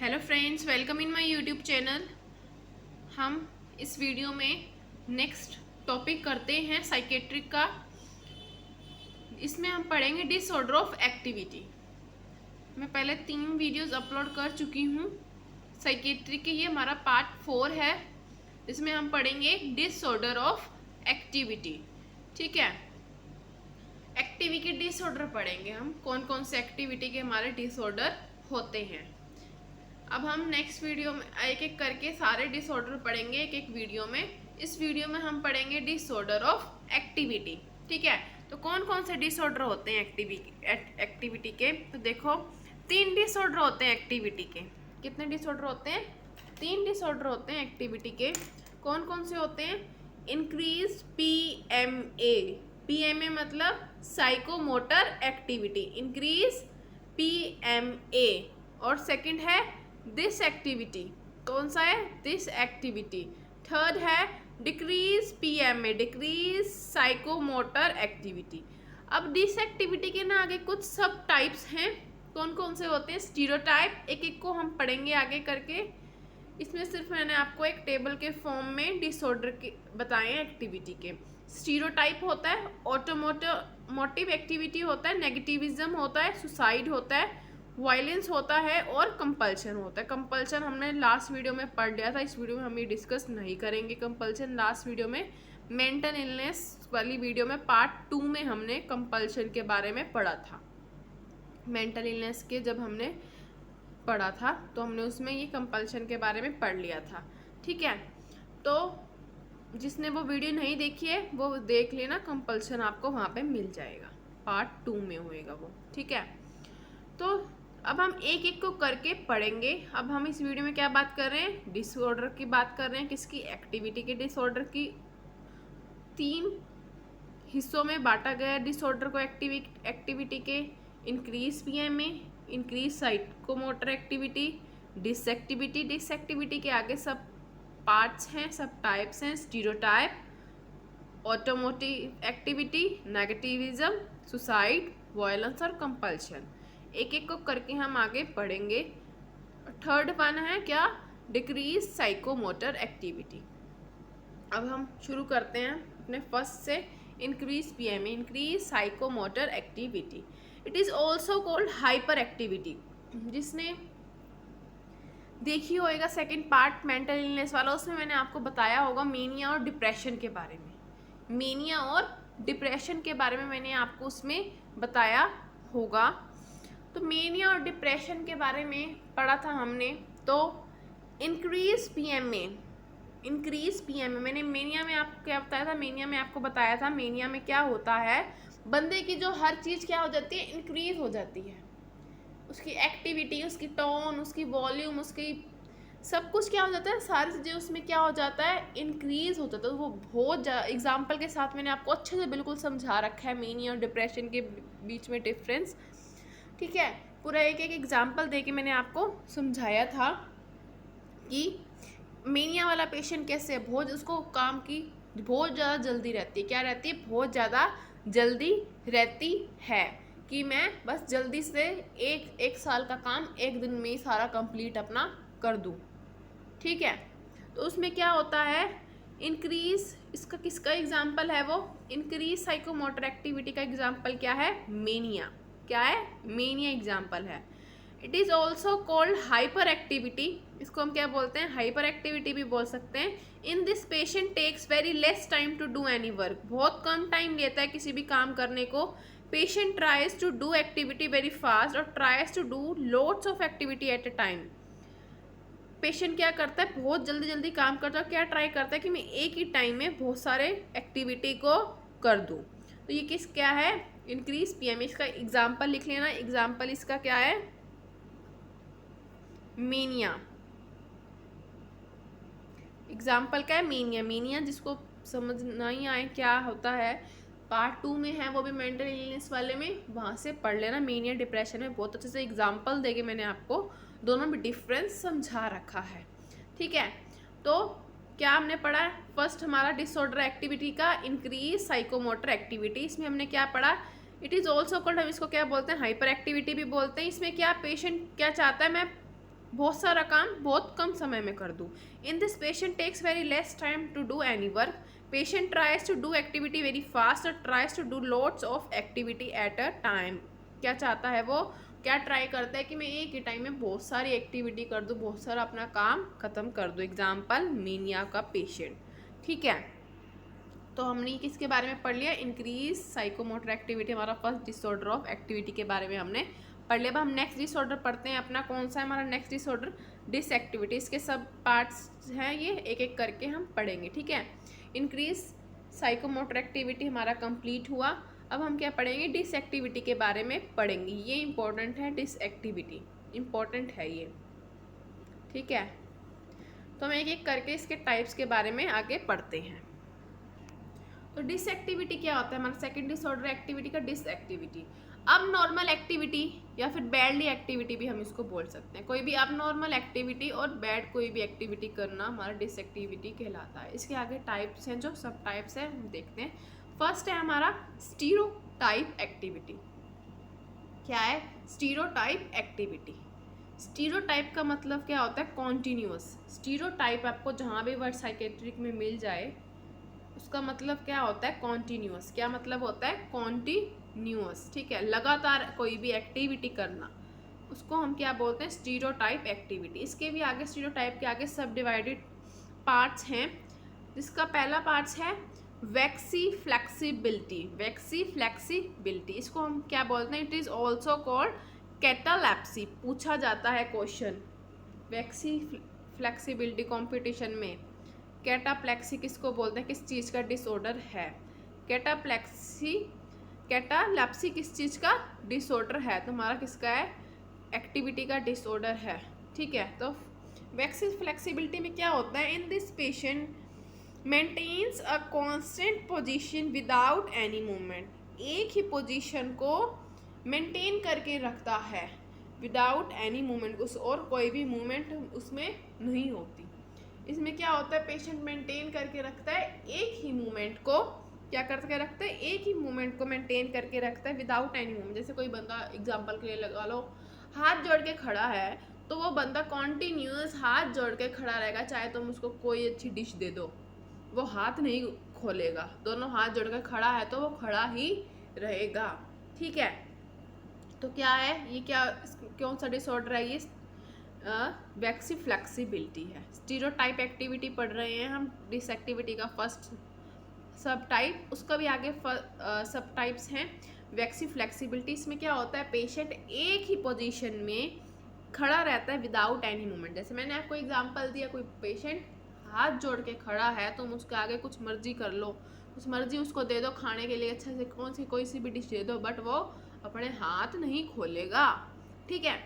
Hello friends, welcome in my YouTube channel. हम इस video में नेक्स्ट टॉपिक करते हैं साइकेट्रिक का। इसमें हम पढ़ेंगे डिसऑर्डर ऑफ एक्टिविटी। मैं पहले 3 वीडियोस अपलोड कर चुकी हूँ साइकेट्रिक के। ये हमारा पार्ट 4 है। इसमें हम पढ़ेंगे डिसऑर्डर ऑफ एक्टिविटी। ठीक है, एक्टिविटी के डिसऑर्डर पढ़ेंगे हम, कौन कौन से एक्टिविटी के हमारे डिसऑर्डर होते हैं। अब हम नेक्स्ट वीडियो में एक एक करके सारे डिसऑर्डर पढ़ेंगे एक एक वीडियो में। इस वीडियो में हम पढ़ेंगे डिसऑर्डर ऑफ एक्टिविटी। ठीक है, तो कौन कौन से डिसऑर्डर होते हैं एक्टिविटी के? तो देखो, 3 डिसऑर्डर होते हैं एक्टिविटी के। कितने डिसऑर्डर होते हैं? 3 डिसऑर्डर होते हैं एक्टिविटी के। कौन कौन से होते हैं? Increase PMA। PMA मतलब साइकोमोटर एक्टिविटी, इंक्रीज PMA। और सेकंड है दिस एक्टिविटी। कौन सा है? This activity. थर्ड है decrease PMA, decrease psychomotor activity. अब दिस एक्टिविटी के ना आगे कुछ सब टाइप्स हैं। कौन कौन से होते हैं? स्टीरियोटाइप। एक एक को हम पढ़ेंगे आगे करके। इसमें सिर्फ मैंने आपको एक टेबल के फॉर्म में डिसऑर्डर के बताए हैं एक्टिविटी के। स्टीरियोटाइप होता है, ऑटोमोटिव एक्टिविटी होता है, नेगेटिविज्म होता है, सुसाइड होता है, वायलेंस होता है और कंपल्शन होता है। कंपल्शन हमने लास्ट वीडियो में पढ़ लिया था, इस वीडियो में हम ये डिस्कस नहीं करेंगे कंपल्शन। लास्ट वीडियो में मेंटल इलनेस वाली वीडियो में पार्ट 2 में हमने कंपल्शन के बारे में पढ़ा था। मेंटल इलनेस के जब हमने पढ़ा था तो हमने उसमें ये कंपल्शन के बारे में पढ़ लिया था। ठीक है, तो जिसने वो वीडियो नहीं देखी है वो देख लेना, कंपल्शन आपको वहाँ पे मिल जाएगा, पार्ट 2 में होएगा वो। ठीक है, तो अब हम एक एक को करके पढ़ेंगे। अब हम इस वीडियो में क्या बात कर रहे हैं? डिसऑर्डर की बात कर रहे हैं। किसकी? एक्टिविटी के डिसऑर्डर की। 3 हिस्सों में बांटा गया डिसऑर्डर को एक्टिविटी के। Increase PMA, increase psychomotor activity, disactivity. Disactivity के आगे सब पार्ट्स हैं, सब टाइप्स हैं। Stereotype, automotive activity, negativism, suicide, violence और कंपल्शन। एक एक को करके हम आगे पढ़ेंगे। थर्ड वन है क्या? Decrease psychomotor activity. अब हम शुरू करते हैं अपने फर्स्ट से। Increase PMA, increase psychomotor activity. It is also called hyper activity. जिसने देखी होएगा सेकेंड पार्ट मेंटल इलनेस वाला, उसमें मैंने आपको बताया होगा मेनिया और डिप्रेशन के बारे में। मेनिया और डिप्रेशन के बारे में मैंने आपको उसमें बताया होगा। तो मेनिया और डिप्रेशन के बारे में पढ़ा था हमने। तो इंक्रीज PMA, इंक्रीज PMA मैंने मेनिया में आपको क्या बताया था? मेनिया में आपको बताया था मेनिया में क्या होता है, बंदे की जो हर चीज़ क्या हो जाती है? इंक्रीज हो जाती है। उसकी एक्टिविटी, उसकी टोन, उसकी वॉल्यूम, उसकी सब कुछ क्या हो जाता है? सारी चीज़ें उसमें क्या हो जाता है? इंक्रीज हो जाता है। तो वो बहुत एग्जाम्पल के साथ मैंने आपको अच्छे से बिल्कुल समझा रखा है मेनिया और डिप्रेशन के बीच में डिफरेंस। ठीक है, पूरा एक एक एग्जाम्पल दे के मैंने आपको समझाया था कि मेनिया वाला पेशेंट कैसे है। बहुत उसको काम की बहुत ज़्यादा जल्दी रहती है। क्या रहती है? बहुत ज़्यादा जल्दी रहती है कि मैं बस जल्दी से एक साल का काम एक दिन में ही सारा कंप्लीट अपना कर दूँ। ठीक है, तो उसमें क्या होता है? इंक्रीज, इसका किसका एग्जाम्पल है? वो इंक्रीज साइकोमोटर एक्टिविटी का एग्जाम्पल क्या है? मेनिया। क्या है? मेनिया एग्जाम्पल है। It is also called hyper activity. इसको हम क्या बोलते हैं? हाइपर एक्टिविटी भी बोल सकते हैं। In this patient takes very less time to do any work. बहुत कम टाइम लेता है किसी भी काम करने को। Patient tries to do activity very fast और tries to do loads of activity at a time. Patient क्या करता है? बहुत जल्दी जल्दी काम करता है। क्या ट्राई करता है कि मैं एक ही टाइम में बहुत सारे एक्टिविटी को कर दूं। तो ये किस क्या है? Increase PMA। इसका एग्जाम्पल लिख लेना। एग्जाम्पल इसका क्या है? मेनिया। एग्जाम्पल क्या है? मेनिया। मेनिया जिसको समझ नहीं आए क्या होता है, पार्ट 2 में है वो भी मेंटल इलनेस वाले में, वहाँ से पढ़ लेना। मेनिया डिप्रेशन में बहुत अच्छे से एग्जाम्पल देके मैंने आपको दोनों में डिफरेंस समझा रखा है। ठीक है, तो क्या हमने पढ़ा? फर्स्ट हमारा डिसऑर्डर एक्टिविटी का इंक्रीज साइकोमोटर एक्टिविटी। इसमें हमने क्या पढ़ा? इट इज़ ऑल्सो कॉल्ड, हम इसको क्या बोलते हैं? हाइपर एक्टिविटी भी बोलते हैं। इसमें क्या पेशेंट क्या चाहता है? मैं बहुत सारा काम बहुत कम समय में कर दूँ। In this patient takes very less time to do any work. Patient tries to do activity very fast और tries to do loads of activity at a time. क्या चाहता है वो, क्या ट्राई करता है कि मैं एक ही टाइम में बहुत सारी एक्टिविटी कर दूँ, बहुत सारा अपना काम ख़त्म कर दूँ। एग्जाम्पल मीनिया का पेशेंट। ठीक है, तो हमने किसके बारे में पढ़ लिया, इंक्रीज साइकोमोटर एक्टिविटी, हमारा फर्स्ट डिसऑर्डर ऑफ एक्टिविटी के बारे में हमने पढ़ लिया। अब हम नेक्स्ट डिसऑर्डर पढ़ते हैं अपना। कौन सा है हमारा नेक्स्ट डिसऑर्डर, डिसएक्टिविटी। इसके सब पार्ट्स हैं, ये एक एक करके हम पढ़ेंगे। ठीक है, इंक्रीज साइकोमोटर एक्टिविटी हमारा कंप्लीट हुआ। अब हम क्या पढ़ेंगे, डिसएक्टिविटी के बारे में पढ़ेंगे। ये इंपॉर्टेंट है, डिसएक्टिविटी इंपॉर्टेंट है ये। ठीक है, तो हम एक एक करके इसके टाइप्स के बारे में आगे पढ़ते हैं। तो डिसएक्टिविटी क्या होता है, हमारा सेकंड डिसऑर्डर एक्टिविटी का डिसएक्टिविटी। अब नॉर्मल एक्टिविटी या फिर बैडली एक्टिविटी भी हम इसको बोल सकते हैं। कोई भी अब नॉर्मल एक्टिविटी और बैड कोई भी एक्टिविटी करना हमारा डिसएक्टिविटी कहलाता है। इसके आगे टाइप्स हैं, जो सब टाइप्स हैं हम देखते हैं। फर्स्ट है हमारा स्टीरियोटाइप एक्टिविटी। क्या है स्टीरियोटाइप एक्टिविटी। स्टीरियोटाइप का मतलब क्या होता है, कॉन्टिन्यूअस। स्टीरियोटाइप आपको जहाँ भी वर्ड साइकेट्रिक में मिल जाए उसका मतलब क्या होता है, कॉन्टिन्यूअस। क्या मतलब होता है, कॉन्टिन्यूअस। ठीक है, लगातार कोई भी एक्टिविटी करना, उसको हम क्या बोलते हैं, स्टीरियोटाइप एक्टिविटी। इसके भी आगे स्टीरियोटाइप के आगे सब डिवाइडेड पार्ट्स हैं, जिसका पहला पार्ट्स है वैक्सी फ्लेक्सिबिलिटी। वैक्सी फ्लेक्सिबिलिटी इसको हम क्या बोलते हैं, इट इज़ ऑल्सो कॉल्ड कैटालैप्सी। पूछा जाता है क्वेश्चन वैक्सी फ्लेक्सिबिलिटी कॉम्पिटिशन में। कैटाप्लेक्सी किसको बोलते हैं, किस चीज़ का डिसऑर्डर है। कैटालैप्सी किस चीज़ का डिसऑर्डर है, तो हमारा किसका है, एक्टिविटी का डिसऑर्डर है। ठीक है, तो वैक्सी फ्लेक्सिबिलिटी में क्या होता है, in this patient maintains a constant position without any movement. एक ही पोजीशन को मेंटेन करके रखता है विदाउट एनी मूवमेंट, उस और कोई भी मूवमेंट उसमें नहीं होती। इसमें क्या होता है, पेशेंट मेंटेन करके रखता है एक ही मूवमेंट को, क्या करके रखता है, एक ही मूवमेंट को मेंटेन करके रखता है विदाउट एनी मूवमेंट। जैसे कोई बंदा एग्जांपल के लिए लगा लो हाथ जोड़ के खड़ा है, तो वो बंदा कॉन्टिन्यूस हाथ जोड़ के खड़ा रहेगा, चाहे तुम उसको कोई अच्छी डिश दे दो वो हाथ नहीं खोलेगा। दोनों हाथ जोड़ के खड़ा है तो वो खड़ा ही रहेगा। ठीक है, तो क्या है ये, क्या कौन सा डिसऑर्डर है ये, वैक्सी फ्लेक्सिबिलिटी है। स्टीरियोटाइप एक्टिविटी पढ़ रहे हैं हम, डिसएक्टिविटी का फर्स्ट सब टाइप, उसका भी आगे सब टाइप्स हैं। वैक्सी फ्लेक्सिबिलिटी, इसमें क्या होता है, पेशेंट एक ही पोजीशन में खड़ा रहता है विदाउट एनी मूवमेंट। जैसे मैंने आपको एग्जांपल दिया, कोई पेशेंट हाथ जोड़ के खड़ा है, तुम उसके आगे कुछ मर्जी कर लो, कुछ मर्जी उसको दे दो खाने के लिए, अच्छे से कौन सी कोई सी भी डिश दे दो, बट वो अपने हाथ नहीं खोलेगा। ठीक है,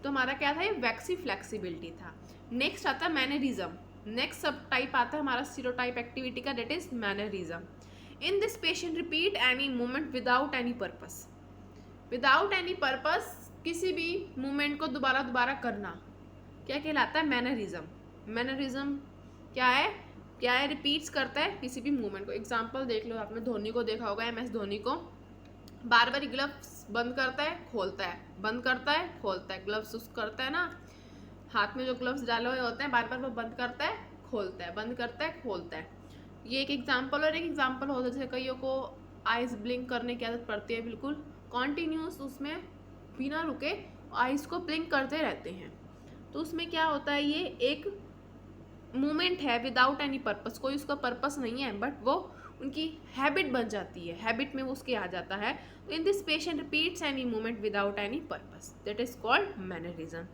तो हमारा क्या था, ये वैक्सी फ्लेक्सिबिलिटी था। नेक्स्ट आता है मैनरिज्म। नेक्स्ट सब टाइप आता है हमारा स्टीरियोटाइप एक्टिविटी का, that is mannerism. In this patient repeat any movement without any purpose. Without any purpose किसी भी मूवमेंट को दोबारा दोबारा करना क्या कहलाता है, मैनरिज्म। मैनरिज्म क्या है, रिपीट्स करता है किसी भी मूवमेंट को। एग्जाम्पल देख लो, आपने धोनी को देखा होगा, MS धोनी को, बार बार ग्लव्स बंद करता है खोलता है, बंद करता है खोलता है, ग्लव्स उस करता है ना, हाथ में जो ग्लव्स डाले हुए होते हैं बार बार वो बंद करता है खोलता है, बंद करता है खोलता है। ये एक एग्जाम्पल। और एक एग्जाम्पल होता है जैसे कईयों को आइज ब्लिंक करने की आदत पड़ती है, बिल्कुल कॉन्टीन्यूस उसमें बिना रुके आइज को ब्लिंक करते रहते हैं, तो उसमें क्या होता है, ये एक मूवमेंट है विदाउट एनी पर्पस, कोई उसका पर्पस नहीं है, बट वो उनकी हैबिट बन जाती है, हैबिट में वो उसके आ जाता है। तो इन this patient repeats any movement without any purpose, that is called mannerism.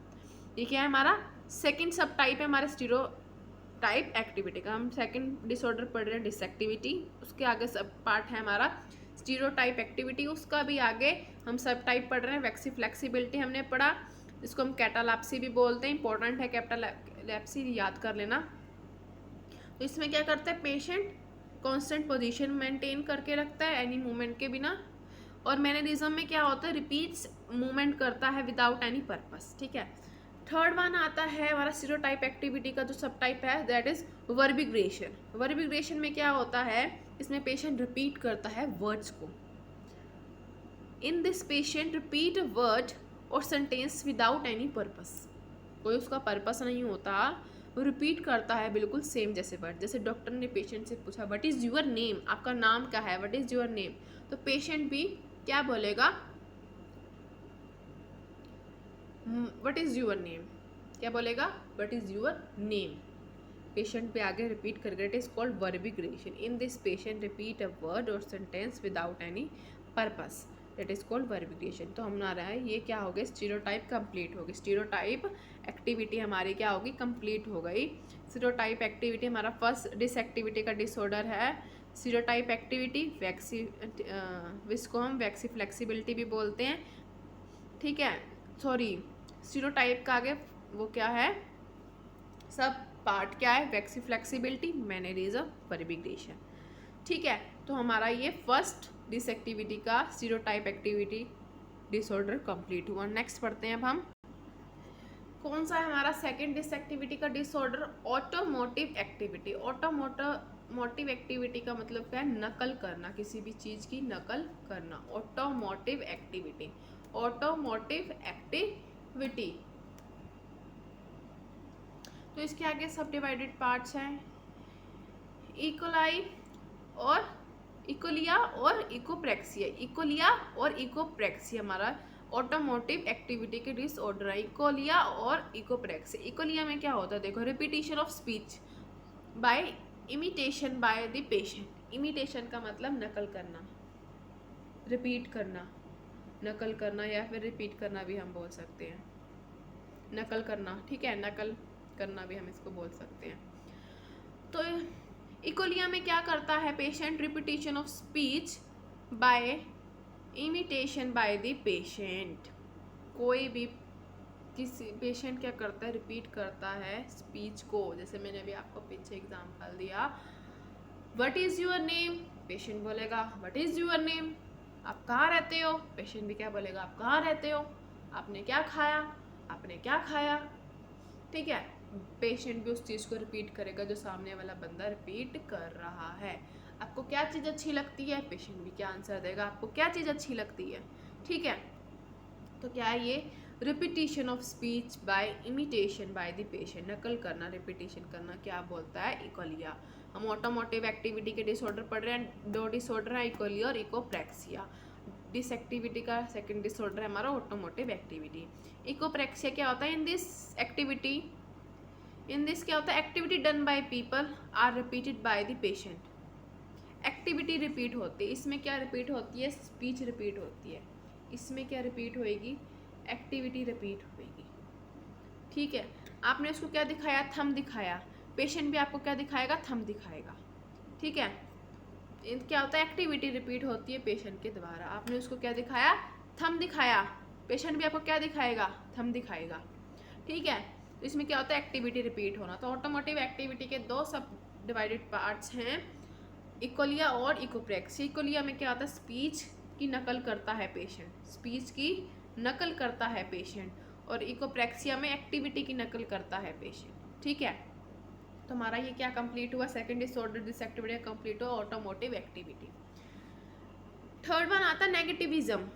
ये क्या है, हमारा सेकंड सब टाइप है हमारे स्टीरियोटाइप एक्टिविटी का। हम सेकंड डिसऑर्डर पढ़ रहे हैं डिसएक्टिविटी, उसके आगे सब पार्ट है हमारा स्टीरियोटाइप एक्टिविटी, उसका भी आगे हम सब टाइप पढ़ रहे हैं। वैक्सी फ्लेक्सिबिलिटी हमने पढ़ा, इसको हम कैटालैप्सी भी बोलते हैं, इंपॉर्टेंट है कैटालैप्सी, याद कर लेना। तो इसमें क्या करता है, पेशेंट कांस्टेंट पोजीशन मेंटेन करके रखता है एनी मूवमेंट के बिना। और मैनरिज्म में क्या होता है, रिपीट्स मूवमेंट करता है विदाउट एनी पर्पस। ठीक है, थर्ड वन आता है हमारा स्टीरियोटाइप एक्टिविटी का जो सब टाइप है, दैट इज वर्बिग्रेशन। वर्बिग्रेशन में क्या होता है, इसमें पेशेंट रिपीट करता है वर्ड्स को। इन this patient repeat a word और सेंटेंस विदाउट एनी पर्पस। कोई उसका पर्पस नहीं होता, वो रिपीट करता है बिल्कुल सेम जैसे वर्ड। जैसे डॉक्टर ने पेशेंट से पूछा व्हाट इज़ योर नेम, आपका नाम क्या है, व्हाट इज़ योर नेम, तो पेशेंट भी क्या बोलेगा, व्हाट इज़ योर नेम, क्या बोलेगा, what is your name. Patient पे आगे रिपीट कर गए, it is called verbigeration. In this patient repeat a word और sentence without any purpose, it is called verbigeration. तो हमारा है ये क्या हो गया, स्टीरियोटाइप कंप्लीट हो गई। स्टीरियोटाइप एक्टिविटी हमारी क्या होगी, कंप्लीट हो गई। स्टीरियोटाइप एक्टिविटी हमारा फर्स्ट डिस एक्टिविटी का डिसऑर्डर है स्टीरियोटाइप एक्टिविटी, जिसको हम वैक्सी फ्लेक्सिबिलिटी भी बोलते हैं, ठीक है। सॉरी, स्टीरियोटाइप का आगे वो क्या है, सब पार्ट क्या है, वैक्सी फ्लेक्सिबिलिटी, मैनरिज्म, वर्बिग्रेशन, ठीक है। तो हमारा ये फर्स्ट डिस एक्टिविटी का स्टीरियोटाइप एक्टिविटी डिसऑर्डर कंप्लीट हुआ। नेक्स्ट पढ़ते हैं अब हम, कौन सा है हमारा सेकंड डिस एक्टिविटी का disorder, automotive activity. Automotive activity का मतलब क्या है, नकल करना, किसी भी चीज़ की नकल करना, ऑटोमोटिव एक्टिविटी। ऑटोमोटिव एक्टिविटी, तो इसके आगे सब डिवाइडेड पार्ट्स हैं, इकोलाई और इकोलिया और इकोप्रेक्सिया। इकोलिया और इकोप्रेक्सिया हमारा ऑटोमोटिव एक्टिविटी के डिसऑर्डर है, इकोलिया और इकोप्रेक्सिया। इकोलिया में क्या होता है, देखो, repetition of speech bye imitation bye the patient. Imitation का मतलब नकल करना, रिपीट करना, नकल करना या फिर रिपीट करना भी हम बोल सकते हैं, नकल करना, ठीक है, नकल करना भी हम इसको बोल सकते हैं। तो इकोलिया में क्या करता है patient, repetition of speech bye imitation bye the patient. कोई भी किसी पेशेंट क्या करता है, रिपीट करता है स्पीच को। जैसे मैंने अभी आपको पीछे एग्जांपल दिया, what is your name, patient बोलेगा व्हाट इज़ योर नेम। आप कहाँ रहते हो, पेशेंट भी क्या बोलेगा, आप कहाँ रहते हो। आपने क्या खाया, आपने क्या खाया, ठीक है। पेशेंट भी उस चीज़ को रिपीट करेगा जो सामने वाला बंदा रिपीट कर रहा है। आपको क्या चीज़ अच्छी लगती है, पेशेंट भी क्या आंसर देगा, आपको क्या चीज़ अच्छी लगती है, ठीक है। तो क्या है ये, repetition of speech bye imitation bye the patient, नकल करना, रिपीटिशन करना, क्या बोलता है, इकोलिया। हम ऑटोमोटिव एक्टिविटी के डिसऑर्डर पढ़ रहे हैं, दो डिसऑर्डर है, इकोलिया और इकोप्रेक्सिया। डिस एक्टिविटी का सेकंड डिसऑर्डर है हमारा ऑटोमोटिव एक्टिविटी। इकोप्रेक्सिया क्या होता है, in this activity, in this क्या होता है, activity done by people are repeated by the patient. Activity repeat होती है, इसमें क्या रिपीट होती है, स्पीच रिपीट होती है। इसमें क्या रिपीट होएगी, एक्टिविटी रिपीट होएगी, ठीक है। आपने उसको क्या दिखाया, थंब दिखाया, पेशेंट भी आपको क्या दिखाएगा, थंब दिखाएगा, ठीक है। क्या होता है, एक्टिविटी रिपीट होती है पेशेंट के द्वारा। आपने उसको क्या दिखाया, थंब दिखाया, पेशेंट भी आपको क्या दिखाएगा, थंब दिखाएगा, ठीक है। तो इसमें क्या होता है, एक्टिविटी रिपीट होना। तो ऑटोमोटिव एक्टिविटी के दो सब डिवाइडेड पार्ट्स हैं, इकोलिया और इकोप्रेक्सिया। इकोलिया में क्या होता है, स्पीच की नकल करता है पेशेंट, स्पीच की नकल करता है पेशेंट, और इकोप्रेक्सिया में एक्टिविटी की नकल करता है पेशेंट, ठीक है। तो हमारा ये क्या कंप्लीट हुआ, second disorder this activity complete हुआ, ऑटोमोटिव एक्टिविटी। थर्ड वन आता है नेगेटिविज्म।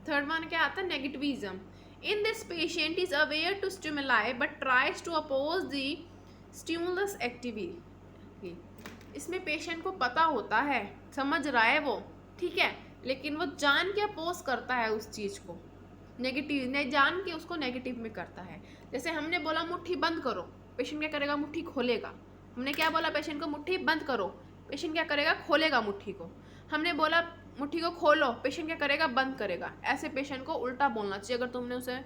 थर्ड वन क्या आता है, negativism. In this patient is aware to stimuli but tries to oppose the stimulus activity. इसमें पेशेंट को पता होता है, समझ रहा है वो, ठीक है, लेकिन वो जान के अपोज करता है उस चीज़ को, नेगेटिव ने जान के उसको नेगेटिव में करता है। जैसे हमने बोला मुट्ठी बंद करो, पेशेंट क्या करेगा, मुट्ठी खोलेगा। हमने क्या बोला पेशेंट को, मुट्ठी बंद करो, पेशेंट क्या करेगा, खोलेगा मुट्ठी को। हमने बोला मुट्ठी को खोलो, पेशेंट क्या करेगा, बंद करेगा। ऐसे पेशेंट को उल्टा बोलना चाहिए। अगर तुमने उसे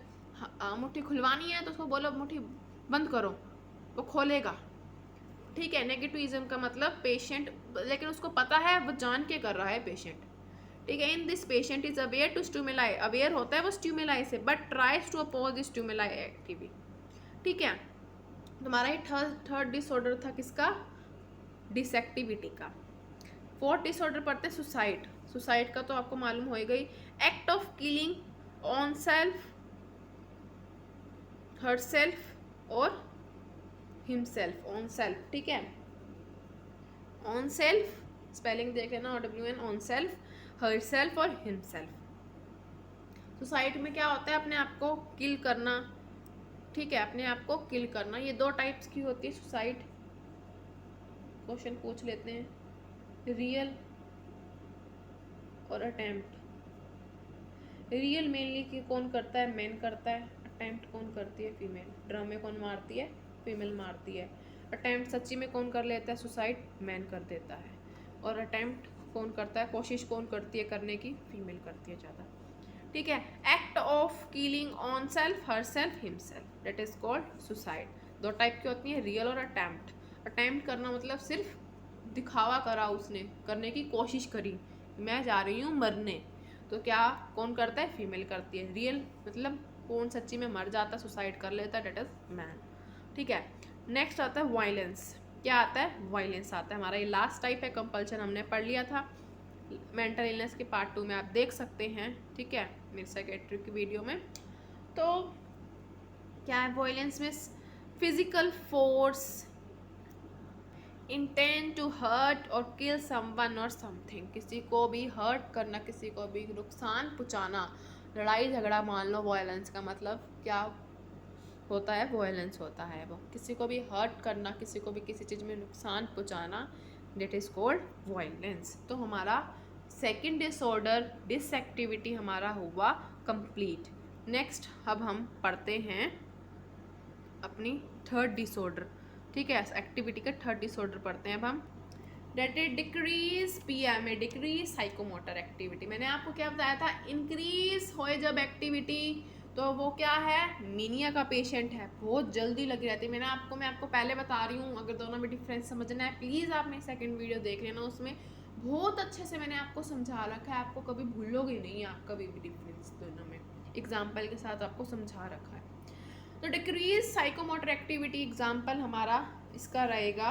मुट्ठी खुलवानी है तो उसको बोलो मुट्ठी बंद करो, वो खोलेगा, ठीक है। नेगेटिविज्म का मतलब पेशेंट, लेकिन उसको पता है, वो जान के कर रहा है पेशेंट, ठीक है। In this patient is aware to stimuli, aware होता है वो स्टिमुलाई से, but tries to oppose the stimuli activity, ठीक है। तुम्हारा ये थर्ड डिसऑर्डर था किसका, डिसएक्टिविटी का। फोर्थ डिसऑर्डर पढ़ते हैं सुसाइड। सुसाइड का तो आपको मालूम हो गई, act of killing on self, her self और हिमसेल्फ, ऑन सेल्फ, ठीक है। ऑन सेल्फ स्पेलिंग देख लेना, OWN, on self, her self और हिमसेल्फ। सुसाइड में क्या होता है, अपने आप को किल करना, ठीक है, अपने आप को किल करना। ये दो टाइप्स की होती है सुसाइड। क्वेश्चन पूछ लेते हैं, रियल और अटेम्प्ट। रियल मेनली कि कौन करता है, मैन करता है। अटेम्प्ट कौन करती है, फीमेल। ड्रम में कौन मारती है, फीमेल मारती है। अटेम्प्ट सच्ची में कौन कर लेता है सुसाइड, मैन कर देता है। और अटेम्प्ट कौन करता है, कोशिश कौन करती है करने की, फीमेल करती है ज़्यादा। ठीक है, act of killing on self, her self, himself, that is called suicide. दो टाइप की होती है, रियल और अटेम्प्ट। अटेम्प्ट करना मतलब सिर्फ दिखावा करा, उसने करने की कोशिश करी, मैं जा रही हूँ मरने, तो क्या कौन करता है, फीमेल करती है। रियल मतलब कौन सच्ची में मर जाता है, सुसाइड कर लेता है, डेट इज मैन। ठीक है, नेक्स्ट आता है वायलेंस। क्या आता है, वायलेंस आता है। हमारा ये लास्ट टाइप है, कंपल्शन हमने पढ़ लिया था मेंटल इलनेस के पार्ट 2 में, आप देख सकते हैं। ठीक है, मेरे साइकेट्रिक की वीडियो में। तो क्या है वायलेंस में, physical force, intent to hurt और किल समवन और समथिंग, किसी को भी हर्ट करना, किसी को भी नुकसान पहुंचाना। लड़ाई झगड़ा मान लो, वायलेंस का मतलब क्या होता है, वायलेंस होता है वो किसी को भी हर्ट करना, किसी को भी किसी चीज़ में नुकसान पहुंचाना, दैट इज कॉल्ड वायलेंस। तो हमारा सेकंड डिसऑर्डर, डिसएक्टिविटी हमारा हुआ कंप्लीट। नेक्स्ट अब हम पढ़ते हैं अपनी थर्ड डिसऑर्डर। ठीक है, एक्टिविटी का थर्ड डिसऑर्डर पढ़ते हैं अब हम। That is decrease PMA, decrease psychomotor activity. मैंने आपको क्या बताया था, इंक्रीज होए जब एक्टिविटी तो वो क्या है, मीनिया का पेशेंट है, बहुत जल्दी लगी रहती है। मैं आपको पहले बता रही हूँ, अगर दोनों में डिफरेंस समझना है प्लीज़ आप मेरी सेकंड वीडियो देख लेना, उसमें बहुत अच्छे से मैंने आपको समझा रखा है, आपको कभी भूलोगे नहीं आप कभी भी डिफरेंस दोनों में, एग्जाम्पल के साथ आपको समझा रखा है। तो डिक्रीज साइकोमोटर एक्टिविटी एग्जाम्पल हमारा इसका रहेगा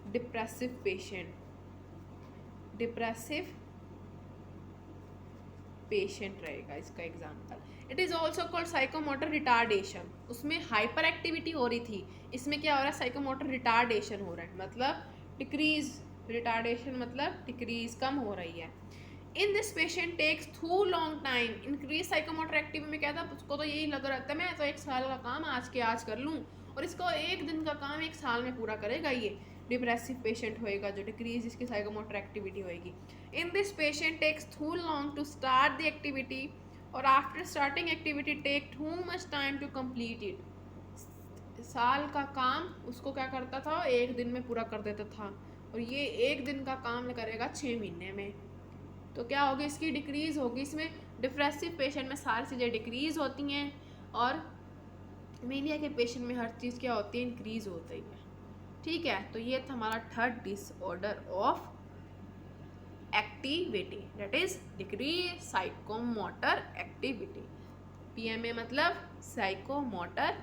डिप्रेसिव पेशेंट, डिप्रेसिव पेशेंट रहेगा इसका example. It is also called psychomotor retardation. उसमें हाइपर एक्टिविटी हो रही थी, इसमें क्या हो रहा है, साइकोमोटर रिटार्डेशन हो रहा है, मतलब डिक्रीज, रिटार्डेशन मतलब डिक्रीज, कम हो रही है। In this patient takes too long time. Increase psychomotor activity में क्या था, उसको तो यही लग रहा था मैं तो 1 साल का काम आज के आज कर लूँ, और इसको 1 दिन का काम 1 साल में पूरा करेगा। ये डिप्रेसिव पेशेंट होएगा जो डिक्रीज इसकी साइकोमोटर एक्टिविटी होएगी। In this patient takes too long to start the activity और after starting activity take too much time to complete it. साल का काम उसको क्या करता था, 1 दिन में पूरा कर देता था, और ये 1 दिन का काम करेगा 6 महीने में। तो क्या होगी, इसकी डिक्रीज होगी। इसमें डिप्रेसिव पेशेंट में सारी चीज़ें डिक्रीज होती हैं, और मेनिया के पेशेंट में हर चीज़ क्या होती है, इंक्रीज होती है। ठीक है, तो ये था हमारा third disorder of activity, that is decrease psychomotor activity. PMA मतलब साइकोमोटर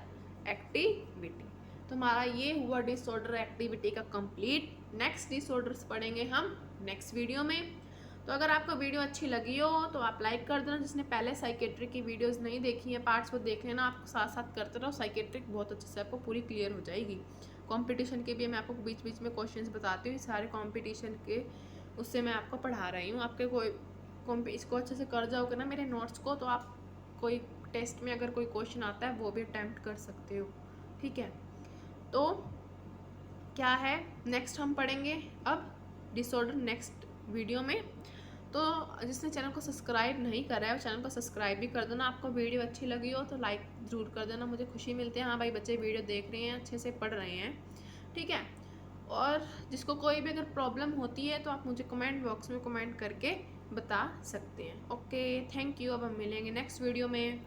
एक्टिविटी। तो हमारा ये हुआ डिसऑर्डर एक्टिविटी का कंप्लीट। नेक्स्ट डिसऑर्डर्स पढ़ेंगे हम नेक्स्ट वीडियो में। तो अगर आपको वीडियो अच्छी लगी हो तो आप लाइक कर देना, जिसने पहले साइकेट्रिक की वीडियोस नहीं देखी हैं पार्ट्स, वो देख लेना, आपको साथ साथ करते रहो, साइकेट्रिक बहुत अच्छे से आपको पूरी क्लियर हो जाएगी। कंपटीशन के भी मैं आपको बीच बीच में क्वेश्चंस बताती हूँ, सारे कंपटीशन के उससे मैं आपको पढ़ा रही हूँ। आपके कोई इसको अच्छे से कर जाओगे ना मेरे नोट्स को, तो आप कोई टेस्ट में अगर कोई क्वेश्चन आता है वो भी अटैम्प्ट कर सकते हो। ठीक है, तो क्या है नेक्स्ट हम पढ़ेंगे अब डिसऑर्डर नेक्स्ट वीडियो में। तो जिसने चैनल को सब्सक्राइब नहीं करा है वो चैनल को सब्सक्राइब भी कर देना। आपको वीडियो अच्छी लगी हो तो लाइक ज़रूर कर देना, मुझे खुशी मिलती है, हाँ भाई बच्चे वीडियो देख रहे हैं, अच्छे से पढ़ रहे हैं। ठीक है, और जिसको कोई भी अगर प्रॉब्लम होती है तो आप मुझे कमेंट बॉक्स में कमेंट करके बता सकते हैं। Okay, thank you. अब हम मिलेंगे नेक्स्ट वीडियो में।